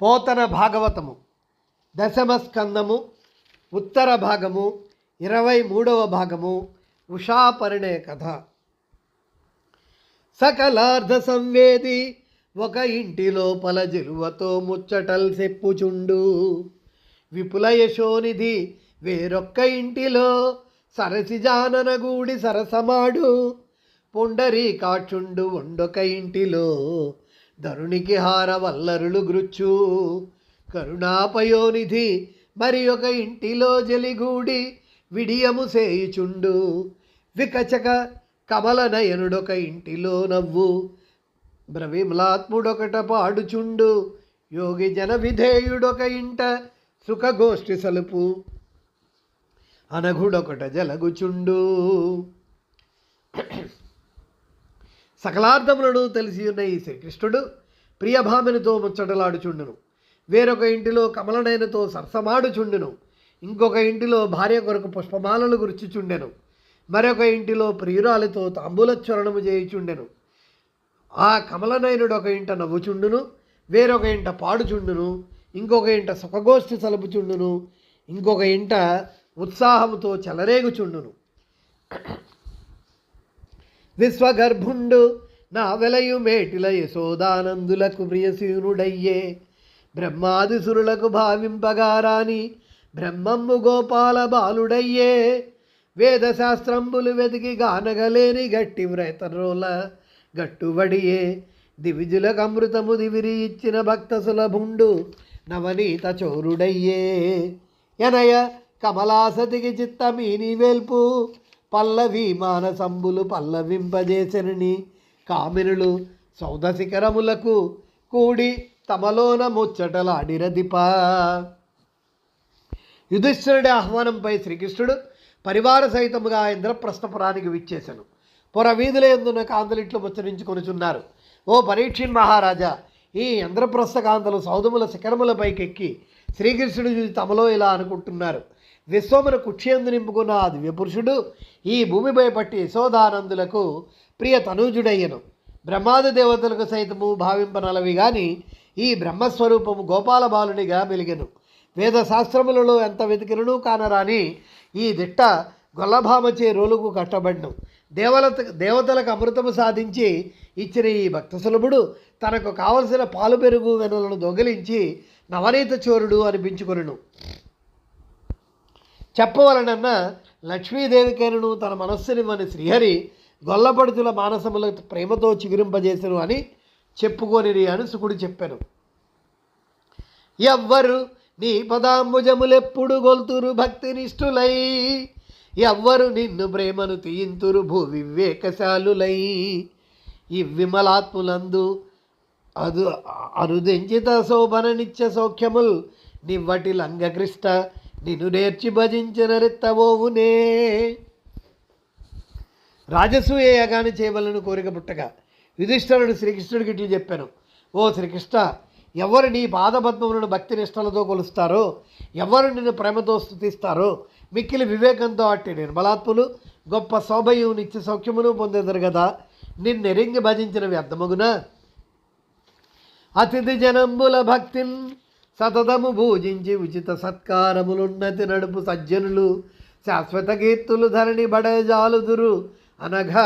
పోతన భాగవతము దశమ స్కందము ఉత్తర భాగము 23వ భాగము ఉషాపరిణయ కథ. సకలార్ధ సంవేది ఒక ఇంటి లోపల జిలువతో ముచ్చటల్ సెప్పుచుండు. విపుల యశోనిధి వేరొక్క ఇంటిలో సరసిజాననగూడి సరసమాడు. పొండరీకాక్షుండు ఉండొక ఇంటిలో ధరునికి హార వల్లరులు గృచ్చు. కరుణాపయోనిధి మరి ఒక ఇంటిలో జలిగూడి విడియము సేయుచుండు. వికచక కమలనయనుడొక ఇంటిలో నవ్వు. బ్రవిమలాత్ముడొకట పాడుచుండు. యోగి జన విధేయుడొక ఇంట సుఖగోష్ఠి సలుపు. అనఘుడొకట జలగుచుండు. సకలార్థములను తెలిసి ఉన్న ఈ శ్రీకృష్ణుడు ప్రియభామినితో ముచ్చటలాడుచుండును. వేరొక ఇంటిలో కమలనయనతో సరసమాడుచుండును. ఇంకొక ఇంటిలో భార్య కొరకు పుష్పమాలలు గుర్చుచుండెను. మరొక ఇంటిలో ప్రియురాలితో తాంబూలచరణము చేయుచుండెను. ఆ కమలనయనుడు ఒక ఇంట నవ్వుచుండును, వేరొక ఇంట పాడుచుండును, ఇంకొక ఇంట సుఖగోష్ఠి సలుపుచుండును, ఇంకొక ఇంట ఉత్సాహముతో చెలరేగుచుండును. విశ్వగర్భుండు నా వెలయు మేటిల యశోదానందులకు ప్రియశీనుడయ్యే. బ్రహ్మాదిసురులకు భావింపగారాని బ్రహ్మమ్ము గోపాల బాలుడయ్యే. వేదశాస్త్రంబులు వెతికి గానగలేని గట్టి వ్రేతరోల గట్టుబడియే. దివిజులకు అమృతము దివిరి ఇచ్చిన భక్త సులభుండు నవనీత చోరుడయ్యే. ఎనయ కమలాసతికి చిత్తమీని వేల్పు పల్లవి మానసంబులు పల్లవింపజేసెనని కామినులు సౌద శిఖరములకు కూడి తమలోన ముచ్చటలాడిరదిప. యుధిష్ఠిరుడి ఆహ్వానంపై శ్రీకృష్ణుడు పరివార సహితముగా ఇంద్రప్రస్థపురానికి విచ్చేశాను. పొర వీధుల ఎందున్న కాంతలిట్లు ముచ్చరించుకొనుచున్నారు. ఓ పరీక్షిన్ మహారాజా, ఈ ఇంద్రప్రస్థ కాంతలు సౌదముల శిఖరములపైకెక్కి శ్రీకృష్ణుడు చూసి తమలో ఇలా అనుకుంటున్నారు. విశ్వమును కుక్షియందు నింపుకున్న ఆ దివ్యపురుషుడు ఈ భూమిపై పట్టి యశోదానందులకు ప్రియ తనూజుడయ్యను. బ్రహ్మాది దేవతలకు సైతము భావింపనలవి గాని ఈ బ్రహ్మస్వరూపము గోపాల బాలునిగా మెలిగెను. వేదశాస్త్రములలో ఎంత వెతికినను కానరాని ఈ దిట్ట గొల్లభామచే రోలుకు కట్టబడిను. దేవతలకు అమృతము సాధించి ఇచ్చిన ఈ భక్తసులభుడు తనకు కావలసిన పాలు పెరుగు వెనులను దొంగిలించి నవనీత చోరుడు అనిపించుకొనును. చెప్పవలనన్న లక్ష్మీదేవికైనను తన మనస్సునివ్వని శ్రీహరి గొల్లపడుతుల మానసముల ప్రేమతో చిగురింపజేసను అని చెప్పుకొనిరి అని సుకుడు చెప్పాను. ఎవ్వరు నీ పదాంబుజములెప్పుడు గొల్తురు భక్తినిష్ఠులై. ఎవ్వరు నిన్ను ప్రేమను తీయింతురు భూ వివేకశాలులై. ఈ విమలాత్ములందు అరుదెంచిత శోభన నిత్య సౌఖ్యముల్ నివ్వటి లంగకృష్ణ నిన్ను నేర్చి భజించిన రెత్తవోవునే. రాజసూయ యాగాన్ని చేయవలను కోరిక పుట్టగా యుధిష్ఠిరుడు శ్రీకృష్ణుడికి ఇట్లు చెప్పాను. ఓ శ్రీకృష్ణ, ఎవరు నీ పాదపద్మములను భక్తి నిష్టలతో కొలుస్తారో, ఎవరు నిన్ను ప్రేమతో స్తుతిస్తారో, మిక్కిలి వివేకంతో అట్టి నిర్మలాత్ములు గొప్ప శోభయు నిత్య సౌఖ్యమును పొందేదరు కదా. నిన్నెరింగి భజించిన వ్యర్థమగున. అతిథి జనంబుల భక్తిన్ సతతము పూజించి ఉచిత సత్కారములున్నతి నడుపు సజ్జనులు శాశ్వత కీర్తులు ధరణి బడజాలుదురు అనగా.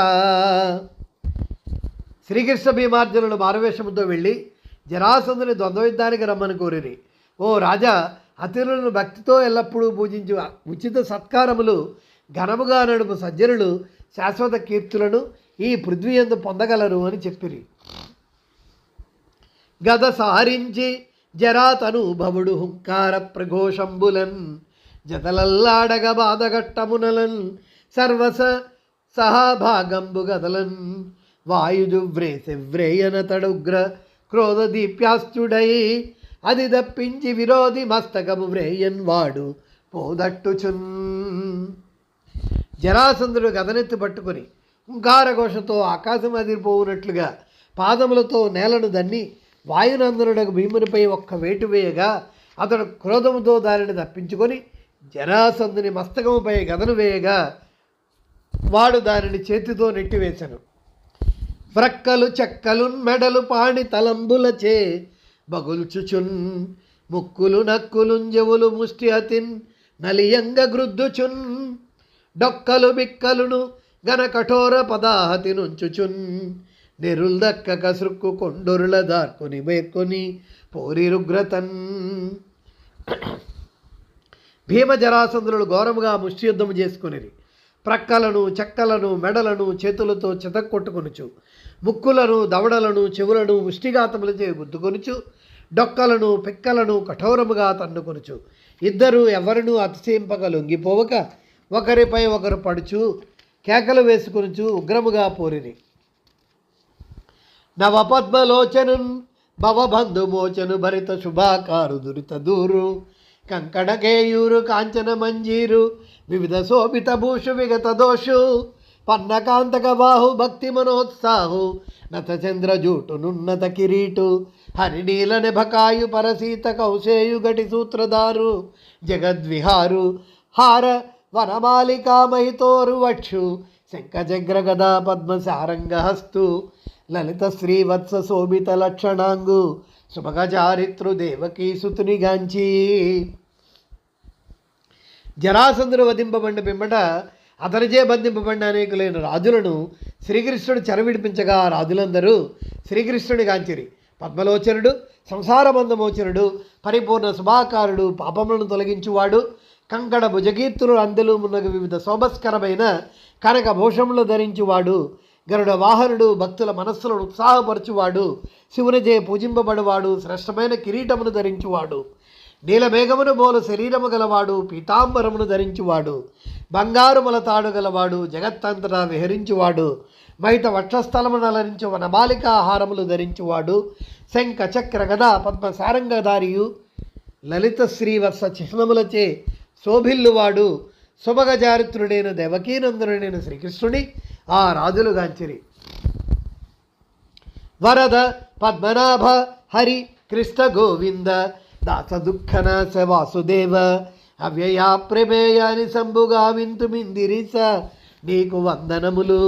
శ్రీకృష్ణ భీమార్జునులు మారువేషముతో వెళ్ళి జరాసంధుని ద్వంద్వయుద్ధానికి రమ్మని కోరిరి. ఓ రాజా, అతిథులను భక్తితో ఎల్లప్పుడూ పూజించు ఉచిత సత్కారములు ఘనముగా నడుపు సజ్జనులు శాశ్వత కీర్తులను ఈ పృథ్వీ యందు పొందగలరు అని చెప్పిరి. గద సారించి జరాతను భవుడు హుంకార ప్రఘోషంబులన్ జతలల్లాడగ బాధగట్టమునలన్ సర్వస సహాభాగంబు గదలన్ వాయుజువ్రేసెవ్రేయన తడుగ్ర క్రోధ దీప్యాస్తుడై అది దప్పించి విరోధి మస్తకము వ్రేయన్ వాడు పోదట్టుచున్. జరాసంధుడు గదనెత్తి పట్టుకుని హుంకారఘోషతో ఆకాశం అదిరిపోవునట్లుగా పాదములతో నేలను దన్ని వాయునందనుడకు భీమునిపై ఒక్క వేటు వేయగా అతడు క్రోధముతో దానిని తప్పించుకొని జరాసంధుని మస్తకముపై గదను వేయగా వాడు దానిని చేతితో నెట్టివేశాను. వ్రక్కలు చెక్కలున్ మెడలు పాణి తలంబులచే బగుల్చుచున్ ముక్కులు నక్కులుంజవులు ముష్టి అతిన్ నలియంగ గ్రుద్దుచున్ డొక్కలు బిక్కలును గన కఠోర పదాహతి నుంచుచున్ నెరుల్దక్క కసురుక్కు కొండొరుల దార్కొని మేర్కొని పోరిరుగ్రతన్. భీమ జరాసంధులు ఘోరముగా ముష్టి యుద్ధము చేసుకునేది. ప్రక్కలను చెక్కలను మెడలను చేతులతో చితక్కొట్టుకొనుచు ముక్కులను దవడలను చెవులను ముష్టిఘాతములచే గుద్దుకొనుచు డొక్కలను పిక్కలను కఠోరముగా తన్నుకొనుచు ఇద్దరు ఎవరినూ అతిశయింపక లొంగిపోవక ఒకరిపై ఒకరు పడుచు కేకలు వేసుకొనుచు ఉగ్రముగా పోరిని. నవపద్మలోచనున్ భవబంధుమోచను భరిత శుభాకారు దురిత దూరు కంకణకేయూరు కాంచన మంజీరు వివిధ శోభిత భూషు విగత దోషు పన్నకాంతక బాహు భక్తి మనోత్సాహు నతచంద్ర జూటునున్నత కిరీటు హరినీల నిభకాయు పరసీత కౌశేయు గటి సూత్రధారు జగద్విహారు హార వనమాలికా మహితోరు వక్షు శంఖజగ్ర గదా పద్మసారంగహస్తు లలిత శ్రీవత్స శోభిత లక్షణాంగు సుభగచారిత్రు దేవకీ సుతునిగాంచి. జరాసంధుడు వధింపబడిన పిమ్మట అతనిచే బంధింపబడిన అనేకులైన రాజులను శ్రీకృష్ణుడు చెరవిడిపించగా రాజులందరూ శ్రీకృష్ణుని గాంచిరి. పద్మలోచనుడు సంసారబంధమోచనుడు పరిపూర్ణ శుభాకారుడు పాపములను తొలగించువాడు కంకణ భుజకీర్తులు అందెలు మున్నగు వివిధ శోభస్కరమైన కనక భూషములు ధరించువాడు గరుడ వాహనుడు భక్తుల మనస్సులను ఉత్సాహపరచువాడు శివునిచే పూజింపబడువాడు శ్రేష్టమైన కిరీటమును ధరించువాడు నీలమేఘమును బోలు శరీరము గలవాడు పీతాంబరమును ధరించువాడు బంగారు మొలతాడు గలవాడు జగత్తంతటా విహరించువాడు మైత వక్షస్థలమును అలరించు వనమాలిక ఆహారములు ధరించువాడు శంఖ చక్ర గద పద్మ సారంగధారియు లలిత శ్రీవత్స చిహ్నములచే శోభిల్లువాడు శుభగచారిత్రుడైన దేవకీనందనుడైన శ్రీకృష్ణుని ఆ రాజులుగాంచిరి. వరద పద్మనాభ హరి కృష్ణ గోవింద దాస దుఃఖనాశ వాసుదేవ అవ్యయా ప్రమేయాని సంభుగా వింతుమిందిరిస నీకు వందనములు.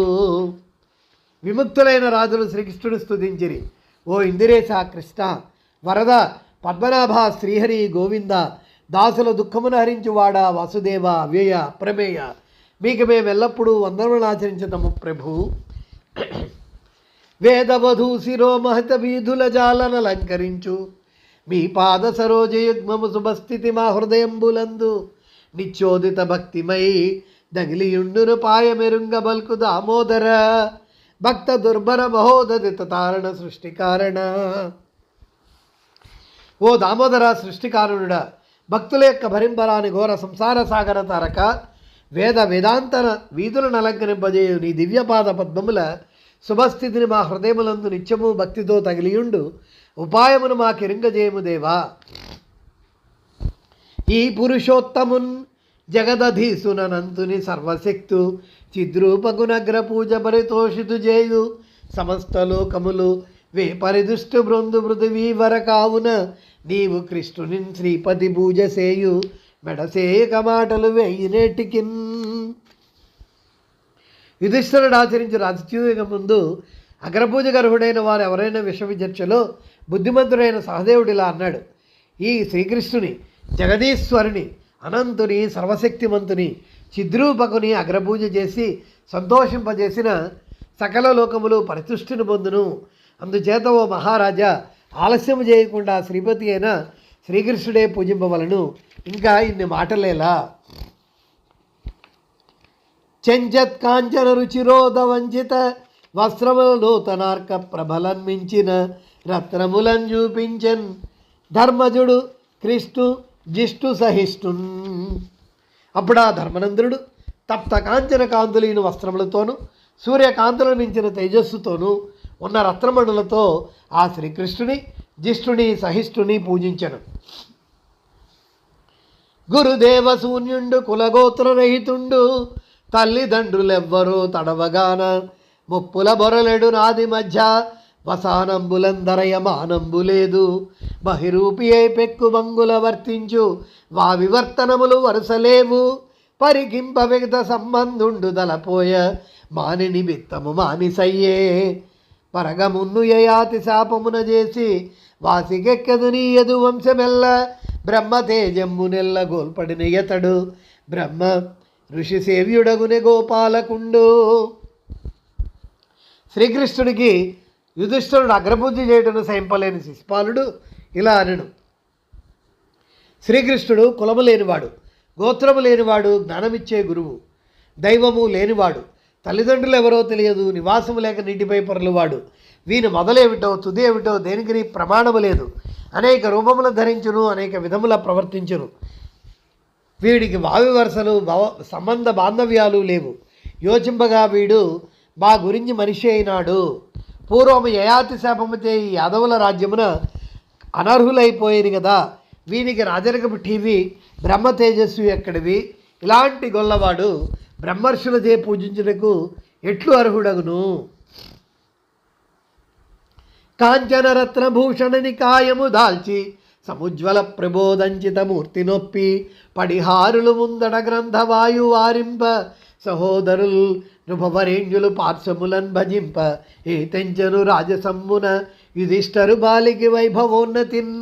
విముక్తులైన రాజులు శ్రీకృష్ణుడు స్తుతించిరి. ఓ ఇందిరేశ కృష్ణ, వరద, పద్మనాభ, శ్రీహరి, గోవింద, దాసుల దుఃఖమును హరించువాడా, వాసుదేవ, అవ్యయ ప్రమేయ, మీకు మేము ఎల్లప్పుడూ వందనములు ఆచరించుతాము ప్రభు. వేదవధూ శిరోమహత వీధుల జాలనలంకరించు మీ పాద సరోజయుగ్మము శుభస్థితి మా హృదయంబులందు నిత్యోదిత భక్తిమై దగిలియుండును పాయమెరుంగ బల్కు దామోదర భక్త దుర్భర మహోదదిత తారణ సృష్టికారణ. ఓ దామోదర సృష్టికారుడా, భక్తుల యొక్క భరింపరాని ఘోర సంసార సాగర తారక, వేదాంతర వీధులను అలంకరింపజేయు నీ దివ్యపాద పద్మముల శుభస్థితిని మా హృదయములందు నిత్యము భక్తితో తగిలియుండు ఉపాయమును మా కిరింగజేయము దేవా. ఈ పురుషోత్తమున్ జగదధీసునంతుని సర్వశక్తు చిద్రూపగునగ్ర పూజ పరితోషితు చేయు సమస్త లోకములు వే పరిదుష్టు బృందు పృథివీవర కావున నీవు కృష్ణుని శ్రీపతి పూజ సేయు మెడసేక మాటలు వేయినేటికిన్. యుధిష్ఠిరుడు ఆచరించు రాజత్యూయుగం ముందు అగ్రపూజ గర్హుడైన వారు ఎవరైనా విశ్వవిచర్చలో బుద్ధిమంతుడైన సహదేవుడు ఇలా అన్నాడు: ఈ శ్రీకృష్ణుని, జగదీశ్వరుని, అనంతుని, సర్వశక్తిమంతుని, చిద్రూపకుని అగ్రపూజ చేసి సంతోషింపజేసిన సకల లోకములు పరితుష్టిని పొందును. అందుచేత ఓ మహారాజా, ఆలస్యం చేయకుండా శ్రీపతి అయిన శ్రీకృష్ణుడే పూజింపవలను. ఇంకా ఇన్ని మాటలేలా. చెంచత్ కాంచన రుచిరోధ వంచిత వస్త్రముల నూతనార్క ప్రభలన్ మించిన రత్నములను చూపించన్ ధర్మజుడు కృష్ణు జిష్టు సహిష్ణున్. అప్పుడు ఆ ధర్మనందుడు తప్త కాంచన కాంతులైన వస్త్రములతోనూ సూర్యకాంతులను మించిన తేజస్సుతోనూ ఉన్న రత్నమణులతో ఆ శ్రీకృష్ణుని, జిష్టుని, సహిష్ణుని పూజించను. గురుదేవ శూన్యుండు కులగోత్రరహితుండు తల్లిదండ్రులెవ్వరూ తడవగాన ముప్పుల బొరలెడు నాది మధ్య వసానంబులందరయమానంబు లేదు బహిరూపి అయి పెక్కు మంగుల వర్తించు వా వివర్తనములు వరుసలేవు పరికింప విగత సంబంధుండు దలపోయ మాని నిమిత్తము మానిసయ్యే పరగమున్ను యయాతి శాపమున చేసి వాసికెక్కదు నీ యదు వంశమెల్ల బ్రహ్మ తేజమ్మునెల్ల గోల్పడిన ఇతడు బ్రహ్మ ఋషి సేవ్యుడగునే గోపాలకుండు. శ్రీకృష్ణుడికి యుధిష్ఠిరుడు అగ్రబుద్ధి చేయటం సహింపలేని శిశుపాలుడు ఇలా అనను: శ్రీకృష్ణుడు కులము లేనివాడు, గోత్రము లేనివాడు, జ్ఞానమిచ్చే గురువు, దైవము లేనివాడు, తల్లిదండ్రులు ఎవరో తెలియదు, నివాసము లేక నీటిపై పొరలువాడు, వీని మొదలేమిటో తుది ఏమిటో దేనికి ప్రమాణము లేదు, అనేక రూపములను ధరించును, అనేక విధముల ప్రవర్తించును, వీడికి వావి వరుసలు సంబంధ బాంధవ్యాలు లేవు, యోచింపగా వీడు మా గురించి మనిషి అయినాడు. పూర్వము యయాతి శాపముతే ఈ యాదవుల రాజ్యమున అనర్హులైపోయేది కదా, వీనికి రాజరికపు టీవీ బ్రహ్మ తేజస్సు ఎక్కడివి, ఇలాంటి గొల్లవాడు బ్రహ్మర్షులచే పూజించుటకు ఎట్లు అర్హుడగును. కాంచనరత్నభూషణని కాయము దాల్చి సముజ్వల ప్రబోధంచిత మూర్తి నొప్పి పడిహారులు ముందడ గ్రంథవాయు వారింప సహోదరులు నృభవరేణ్యులు పార్శ్వములన్ భజింప ఏ తెంచను రాజసమ్మున యుధిష్ఠరు బాలికి వైభవోన్నతిన్.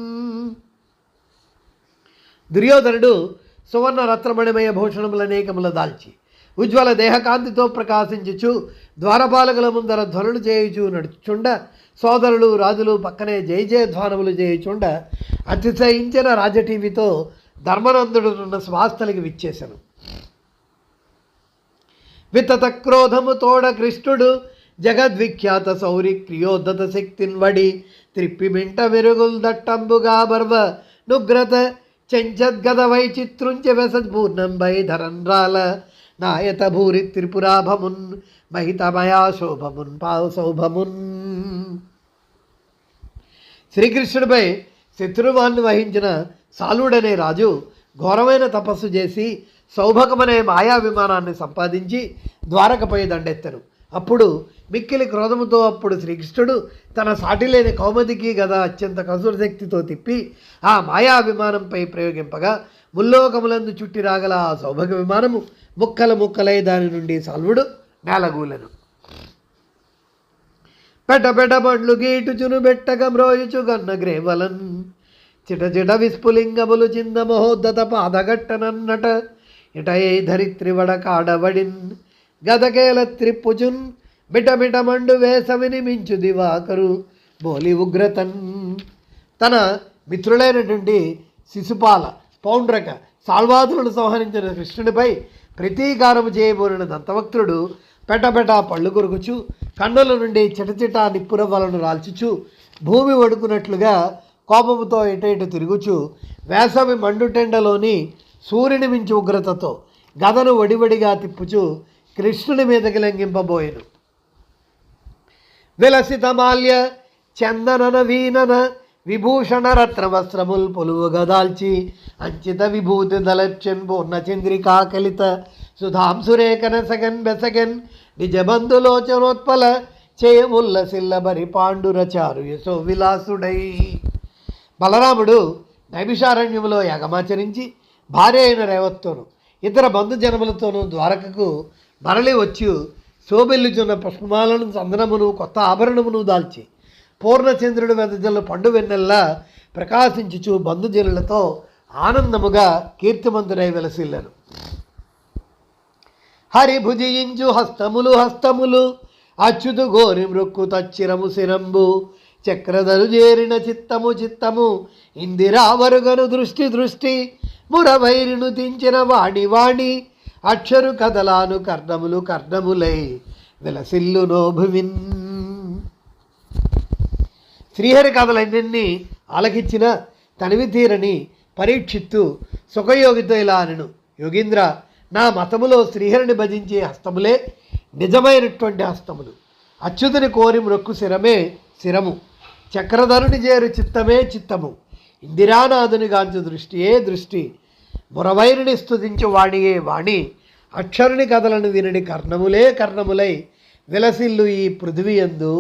దుర్యోధనుడు సువర్ణ రత్నమణిమయ భూషణములనేకముల దాల్చి ఉజ్వల దేహకాంతితో ప్రకాశించుచు ద్వారపాలకుల ముందర ధ్వనులు చేయుచు నడుచుండ సోదరులు రాజులు పక్కనే జయ జయధ్వానములు చేయుచుండ అతిశయించిన రాజటీవీతో ధర్మనందుడున్న స్వాస్థలికి విచ్చేశాను. వితత క్రోధము తోడ కృష్ణుడు జగద్విఖ్యాత సౌరి క్రియోద్ధత శక్తిన్ వడి త్రిప్పిమింట వెరుగుల్ దట్టంబుగా బర్వ నుగ్రత చెంచద్గద వైచిత్రుంచ వెసద్పూర్ణంబై ధరన్రాల నాయత భూరి త్రిపురాభమున్ మహితమయా శోభమున్ సౌభమున్. శ్రీకృష్ణుడిపై శత్రువాన్ని వహించిన సాలుడనే రాజు ఘోరమైన తపస్సు చేసి సౌభకమనే మాయా విమానాన్ని సంపాదించి ద్వారకపై దండెత్తను. అప్పుడు మిక్కిలి క్రోధముతో అప్పుడు శ్రీకృష్ణుడు తన సాటిలేని కౌమదికి గద అత్యంత కసుర శక్తితో తిప్పి ఆ మాయా విమానంపై ప్రయోగింపగా ముల్లోకములందు చుట్టి రాగల ఆ సౌభగ విమానము ముక్కల ముక్కలై దాని నుండి సాల్వుడు నేలగూలను. పెట బండ్లు గీటుచును బెట్టగ మ్రోయుచు గన్న గ్రేవలన్ చిట విస్ఫులింగములు చింద మహోద్దత పాదగట్టనన్నట ఇటయై ధరిత్రి వడ కాడవడిన్ గదకేల త్రిప్పుచున్ మిటమిట మండు వేసవిని మించు దివాకరు బోలి ఉగ్రతన్. తన మిత్రులైనటువంటి శిశుపాల, పౌండ్రక, సాల్వాదులను సంహరించిన కృష్ణుడిపై ప్రతీకారము చేయబోరిన దంతవక్తుడు పెటపెట పళ్ళు కొరుకుచు కన్నుల నుండి చిటచిట నిప్పురవ్వలను రాల్చుచు భూమి వడుకున్నట్లుగా కోపముతో ఎటైటు తిరుగుచు వేసవి మండుటెండలోని సూర్యుని మించి ఉగ్రతతో గదను వడివడిగా తిప్పుచు కృష్ణుని మీదకి లంఘింపబోయెను. విలసితమాల్య చందనన వీనన విభూషణ రత్న వస్త్రముల్ పొలువుగా దాల్చి అంచిత విభూతి దళచెన్ పూర్ణ చంద్రికా కలిత సుధాంసురేఖన సగన్ బెసగన్ నిజబంధులోచనోత్పల చేయముల్ల సిల్లబరి పాండురచారు యశో విలాసుడై. బలరాముడు నైమిషారణ్యములో యాగమాచరించి భార్య అయిన రేవత్తోను ఇతర బంధుజనములతోనూ ద్వారకకు మరలి వచ్చి శోభిల్లుచున్న పుష్పమాలను చందనమును కొత్త ఆభరణమును దాల్చి పూర్ణచంద్రుడి వెదజల్లు పండు వెన్నెల్లా ప్రకాశించుచు బంధుజనులతో ఆనందముగా కీర్తిమంతుడై వెలసిల్లను. హరిభుజించు హస్తములు అచ్యుతు గోరి మృక్కు తచ్చిరము శిరంబు చక్రధరు చేరిన చిత్తము ఇందిరావరుగను దృష్టి మురవైరిను తించిన వాణి అక్షరు కదలాను కర్ణములై విలసిల్లునో భువిన్. శ్రీహరి కథలన్నీ ఆలకించిన తనివి తీరని పరీక్షిత్తు సుఖయోగితో ఇలా అనెను: యోగీంద్ర, నా మతములో శ్రీహరిని భజించే హస్తములే నిజమైనటువంటి హస్తములు. అచ్యుతుని కోరి మ్రొక్కు శిరమే శిరము, చక్రధరుని చేరు చిత్తము, ఇందిరానాథుని గాంచు దృష్టియే దృష్టి, మురవైరుని స్తుతించు వాణియే వాణి, అక్షరుని కథలను వినడి కర్ణములై విలసిల్లు ఈ పృథివీ యందు.